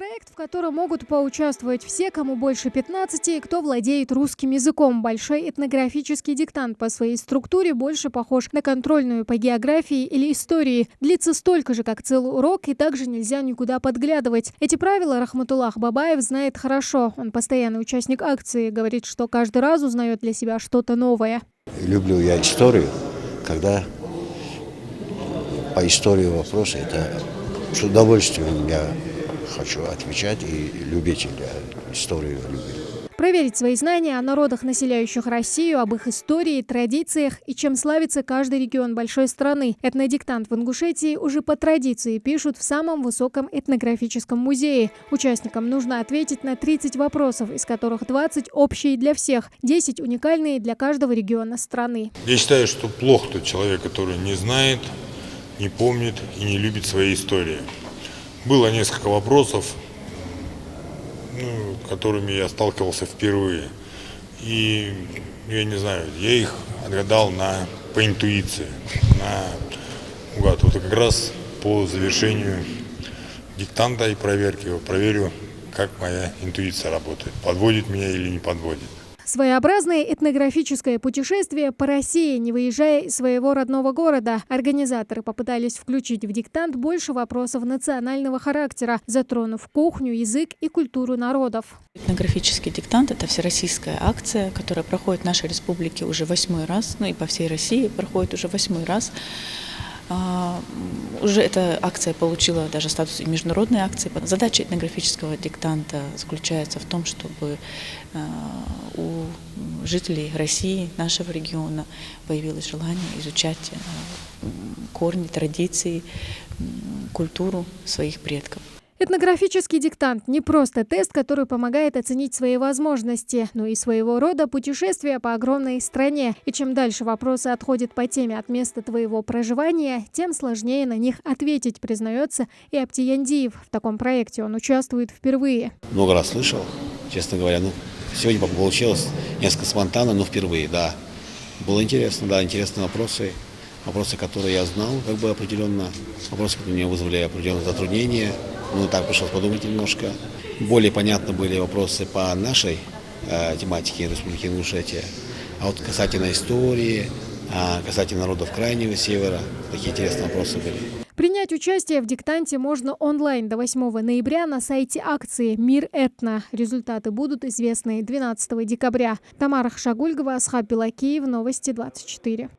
Проект, в котором могут поучаствовать все, кому больше 15 и кто владеет русским языком. Большой этнографический диктант по своей структуре больше похож на контрольную по географии или истории. Длится столько же, как целый урок, и также нельзя никуда подглядывать. Эти правила Рахматуллах Бабаев знает хорошо. Он постоянный участник акции, говорит, что каждый раз узнает для себя что-то новое. Люблю я историю, когда по истории вопросы, это с удовольствием я хочу отвечать, и любитель истории любит. Проверить свои знания о народах, населяющих Россию, об их истории, традициях и чем славится каждый регион большой страны. Этнодиктант в Ингушетии уже по традиции пишут в самом высоком этнографическом музее. Участникам нужно ответить на 30 вопросов, из которых 20 общие для всех, 10 уникальные для каждого региона страны. Я считаю, что плохо тот человек, который не знает, не помнит и не любит своей истории. Было несколько вопросов, которыми я сталкивался впервые. И я не знаю, я их отгадал по интуиции, наугад. Вот как раз по завершению диктанта и проверки проверю, как моя интуиция работает, подводит меня или не подводит. Своеобразное этнографическое путешествие по России, не выезжая из своего родного города. Организаторы попытались включить в диктант больше вопросов национального характера, затронув кухню, язык и культуру народов. Этнографический диктант – это всероссийская акция, которая проходит в нашей республике уже 8-й раз, и по всей России проходит уже 8-й раз. Уже эта акция получила даже статус международной акции. Задача этнографического диктанта заключается в том, чтобы у жителей России, нашего региона, появилось желание изучать корни, традиции, культуру своих предков. Этнографический диктант – не просто тест, который помогает оценить свои возможности, но и своего рода путешествие по огромной стране. И чем дальше вопросы отходят по теме от места твоего проживания, тем сложнее на них ответить, признается и Аптияндиев. В таком проекте он участвует впервые. Много раз слышал, честно говоря. Сегодня получилось несколько спонтанно, но впервые, да. Было интересно, да, интересные вопросы. Вопросы, которые я знал, определенно. Вопросы, которые мне вызвали определенные затруднения. Так пришлось подумать немножко. Более понятны были вопросы по нашей тематике Республики Ингушетия. А вот касательно истории, касательно народов Крайнего Севера, такие интересные вопросы были. Принять участие в диктанте можно онлайн до 8 ноября на сайте акции «Мир Этно». Результаты будут известны 12 декабря. Тамара Хшагульгова, Асхаб Белакиев, Новости 24.